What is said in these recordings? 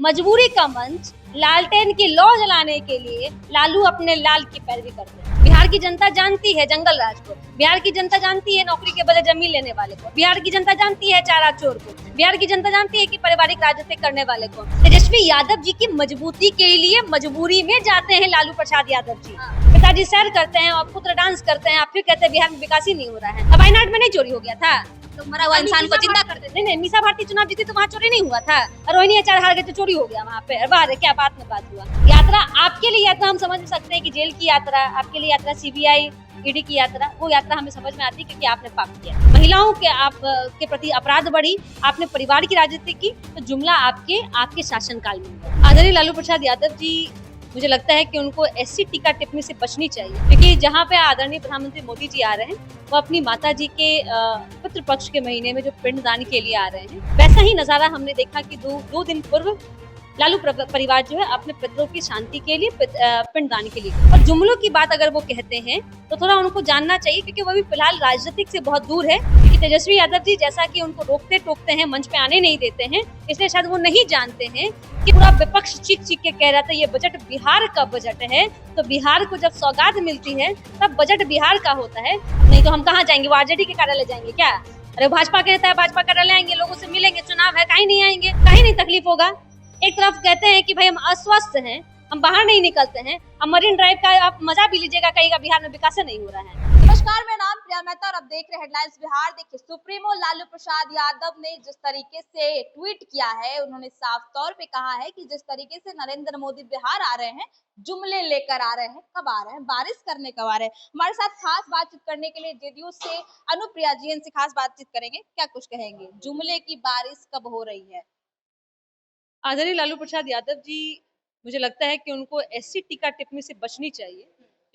मजबूरी का मंच, लालटेन की लौ जलाने के लिए लालू अपने लाल की पैरवी करते हैं। बिहार की जनता जानती है जंगल राज को, बिहार की जनता जानती है नौकरी के बदले जमीन लेने वाले को, बिहार की जनता जानती है चारा चोर को, बिहार की जनता जानती है कि पारिवारिक राजनीति करने वाले को। तेजस्वी यादव जी की मजबूती के लिए मजबूरी में जाते हैं लालू प्रसाद यादव जी। पिताजी सैर करते हैं और पुत्र डांस करते हैं, आप फिर कहते हैं बिहार में विकास ही नहीं हो रहा है। अब वायनाड में नहीं चोरी हो गया था तो मरा हुआ इंसान को जिंदा कर देते। नहीं, मीसा भारती चुनाव जीती तो वहाँ चोरी नहीं हुआ था, और रोहिणी आचार्य हार गए तो चोरी हो गया वहाँ पे। वाह रे, क्या बात में बात हुआ। यात्रा आपके लिए यात्रा हम समझ सकते हैं कि जेल की यात्रा, आपके लिए यात्रा सीबीआई ईडी की यात्रा, वो यात्रा हमें समझ में आती है क्योंकि आपने पाप किया, महिलाओं के आप के प्रति अपराध बढ़ी, आपने परिवार की राजनीति की, तो जुमला आपके शासनकाल में हुआ। आदरणीय लालू प्रसाद यादव जी, मुझे लगता है कि उनको ऐसी टीका टिप्पणी से बचनी चाहिए, क्योंकि जहाँ पे आदरणीय प्रधानमंत्री मोदी जी आ रहे हैं वो अपनी माता जी के पितृ पक्ष के महीने में जो पिंडदान के लिए आ रहे हैं, वैसा ही नजारा हमने देखा कि दो दिन पूर्व लालू परिवार जो है अपने पितरों की शांति के लिए पिंडदान के लिए, और जुमलों की बात अगर वो कहते हैं तो थोड़ा उनको जानना चाहिए, क्योंकि वो भी फिलहाल राजनीतिक से बहुत दूर है। क्योंकि तेजस्वी यादव जी जैसा कि उनको रोकते टोकते हैं, मंच पे आने नहीं देते हैं, इसलिए शायद वो नहीं जानते हैं कि पूरा विपक्ष चीख चीख के कह रहा था ये बजट बिहार का बजट है, तो बिहार को जब सौगात मिलती है तब बजट बिहार का होता है। नहीं तो हम कहाँ जाएंगे, वो आरजेडी के कार्यालय जाएंगे क्या? अरे भाजपा के नेता है, भाजपा कार्यालय आएंगे, लोगों से मिलेंगे, चुनाव है, कहीं नहीं आएंगे, कहीं नहीं तकलीफ होगा। एक तरफ कहते हैं कि भाई हम अस्वस्थ हैं, हम बाहर नहीं निकलते हैं, हम मरीन ड्राइव का आप मजा भी लीजिएगा, कहीं बिहार में विकास नहीं हो रहा है। नमस्कार, मेरा नाम प्रिया मेहता और आप देख रहे हैं हेडलाइंस बिहार। देखिए, सुप्रीमो लालू प्रसाद यादव ने जिस तरीके से ट्वीट किया है, उन्होंने साफ तौर पे कहा है कि जिस तरीके से नरेंद्र मोदी बिहार आ रहे हैं, जुमले लेकर आ रहे हैं, कब आ रहे हैं, बारिश करने कब आ रहे हैं। हमारे साथ खास बातचीत करने के लिए जेडीयू से अनुप्रिया जी इनसे खास बातचीत करेंगे। क्या कुछ कहेंगे, जुमले की बारिश कब हो रही है? आदरणीय लालू प्रसाद यादव जी, मुझे लगता है कि उनको ऐसी टीका टिप्पणी से बचनी चाहिए,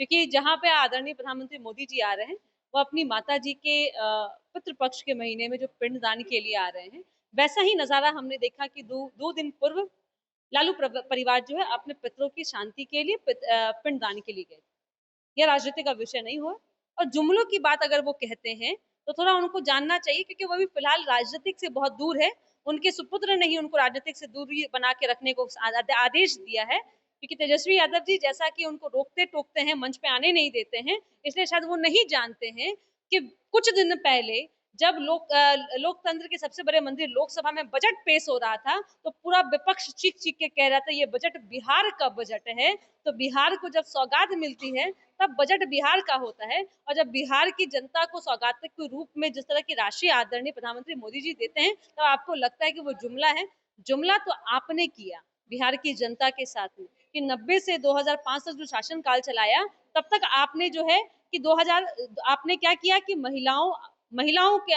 क्योंकि जहाँ पे आदरणीय प्रधानमंत्री मोदी जी आ रहे हैं वो अपनी माता जी के पितृ पक्ष के महीने में जो पिंडदान के लिए आ रहे हैं, वैसा ही नजारा हमने देखा कि दो दिन पूर्व लालू परिवार जो है अपने पितरों की शांति के लिए पिंडदान के लिए गए। यह राजनीति का विषय नहीं हुआ, और जुमलों की बात अगर वो कहते हैं तो थोड़ा उनको जानना चाहिए, क्योंकि वो भी फिलहाल राजनीतिक से बहुत दूर है। उनके सुपुत्र ने ही उनको राजनीतिक से दूरी बना के रखने को आदेश दिया है, क्योंकि तेजस्वी यादव जी जैसा कि उनको रोकते टोकते हैं, मंच पे आने नहीं देते हैं, इसलिए शायद वो नहीं जानते हैं कि कुछ दिन पहले जब लोकतंत्र के सबसे बड़े मंदिर लोकसभा में बजट पेश हो रहा था, तो पूरा विपक्ष चीख चीख के कह रहा था ये बजट बिहार का बजट है, तो बिहार को जब सौगात मिलती है तब बजट बिहार का होता है। और जब बिहार की जनता को सौगात के रूप में जिस तरह की राशि आदरणीय प्रधानमंत्री मोदी जी देते हैं, तो आपको लगता है कि वो जुमला है। जुमला तो आपने किया बिहार की जनता के साथ में कि 90 से 2005 तक जो शासनकाल चलाया, तब तक आपने जो है कि 2000 आपने क्या किया कि महिलाओं के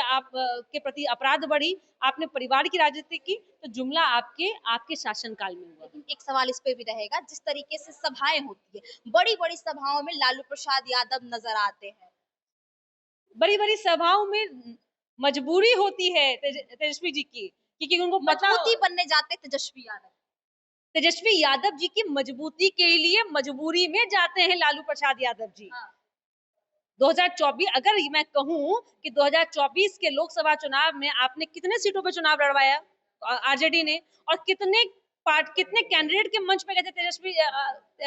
के प्रति अपराध बढ़ी, आपने परिवार की राजनीति की, तो जुमला आपके शासनकाल में हुआ। लेकिन एक सवाल इस पे भी रहेगा, जिस तरीके से सभाएं होती है, बड़ी बड़ी सभाओं में लालू प्रसाद यादव नजर आते हैं। बड़ी बड़ी सभाओं में मजबूरी होती है तेजस्वी जी की, क्योंकि उनको मजबूती बनने जाते तेजस्वी यादव जी की मजबूती के लिए मजबूरी में जाते हैं लालू प्रसाद यादव जी। 2024 अगर मैं कहूं कि 2024 के लोकसभा चुनाव में आपने कितने सीटों पे चुनाव लड़वाया आरजेडी ने, और कितने कैंडिडेट के मंच पे गए थे तेजस्वी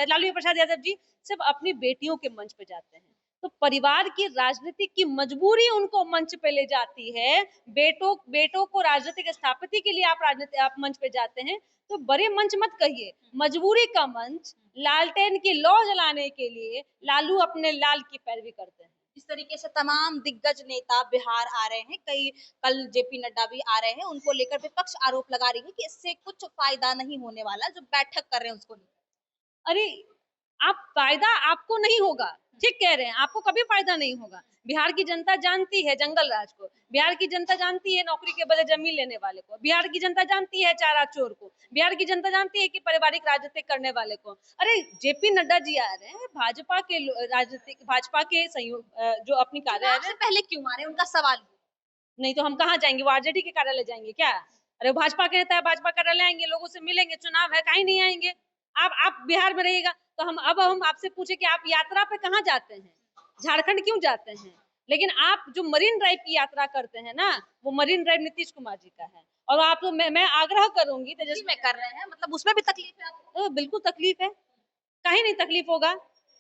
लालू प्रसाद यादव जी? सिर्फ अपनी बेटियों के मंच पे जाते हैं। तो परिवार की राजनीति की मजबूरी उनको मंच पे ले जाती है। बेटों को राजनीतिक स्थापित के लिए आप मंच पे जाते हैं, तो बड़े मंच मत कहिए। मजबूरी का मंच, लालटेन की लौ जलाने के लिए लालू अपने लाल की पैरवी करते हैं। इस तरीके से तमाम दिग्गज नेता बिहार आ रहे हैं, कई कल जेपी नड्डा भी आ रहे हैं, उनको लेकर विपक्ष आरोप लगा रही है कि इससे कुछ फायदा नहीं होने वाला, जो बैठक कर रहे हैं उसको लेकर। अरे, फायदा आपको नहीं होगा, ठीक कह रहे हैं, आपको कभी फायदा नहीं होगा। बिहार की जनता जानती है जंगल राज को, बिहार की जनता जानती है नौकरी के बदले जमीन लेने वाले को, बिहार की जनता जानती है चारा चोर को, बिहार की जनता जानती है कि पारिवारिक राजनीति करने वाले को। अरे, जेपी नड्डा जी आ रहे हैं, भाजपा के जो अपनी कार्यालय पहले क्यों आ रहे हैं, उनका सवाल। नहीं तो हम कहाँ जाएंगे, वो आरजेडी के कार्यालय जाएंगे क्या? अरे, भाजपा के नेता है, भाजपा कार्यालय आएंगे, लोगों से मिलेंगे, चुनाव है, कहीं नहीं आएंगे। आप बिहार में रहिएगा, तो हम आपसे पूछे कि आप यात्रा पे कहाँ जाते हैं, झारखंड क्यों जाते हैं? लेकिन आप जो मरीन ड्राइव की यात्रा करते हैं ना, वो मरीन ड्राइव नीतीश कुमार जी का है। और आप मैं आग्रह करूंगी जी में कर रहे हैं, मतलब उसमें भी तकलीफ है आपको? बिल्कुल तकलीफ है, कहीं नहीं तकलीफ होगा।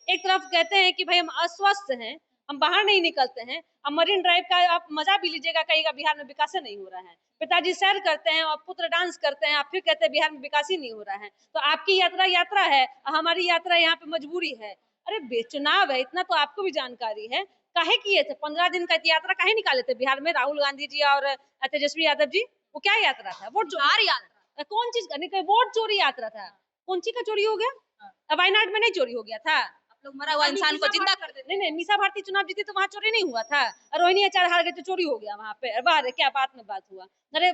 एक तरफ कहते हैं कि भाई हम अस्वस्थ हैं, हम बाहर नहीं निकलते हैं। अब मरीन ड्राइव का आप मजा भी लीजिएगा, कहीं बिहार में विकास नहीं हो रहा है। पिताजी सैर करते हैं और पुत्र डांस करते हैं, आप फिर कहते हैं बिहार में विकास ही नहीं हो रहा है। तो आपकी यात्रा यात्रा है, हमारी यात्रा यहाँ पे मजबूरी है। अरे चुनाव है, इतना तो आपको भी जानकारी है। काहे किए थे 15 दिन का यात्रा, काहे निकाले थे बिहार में राहुल गांधी जी और तेजस्वी यादव जी? वो क्या यात्रा था? वोट बिहार यात्रा। कौन चीज का? वोट चोरी यात्रा था। कौन सी का चोरी हो गया? अब वायनाड में नहीं चोरी हो गया था? आप लोग मरा हुआ इंसान को जिंदा कर देते नहीं नहीं, मीसा भारती चुनाव जीती तो वहां चोरी नहीं हुआ था। और रोहिणी आचार्य हार गए तो चोरी हो गया वहां पे? वाह, क्या बात में बात हुआ। अरे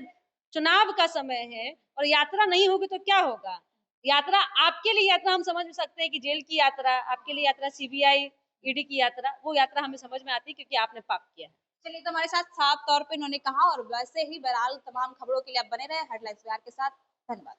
चुनाव का समय है और यात्रा नहीं होगी तो क्या होगा? यात्रा आपके लिए यात्रा हम समझ सकते हैं कि जेल की यात्रा, आपके लिए यात्रा सीबीआई ईडी की यात्रा, वो यात्रा हमें समझ में आती है क्योंकि आपने पाप किया है। चलिए, तो हमारे साथ साफ तौर पे इन्होंने कहा, और वैसे ही बहरहाल तमाम खबरों के लिए आप बने रहे हेडलाइंस बिहार के साथ। धन्यवाद।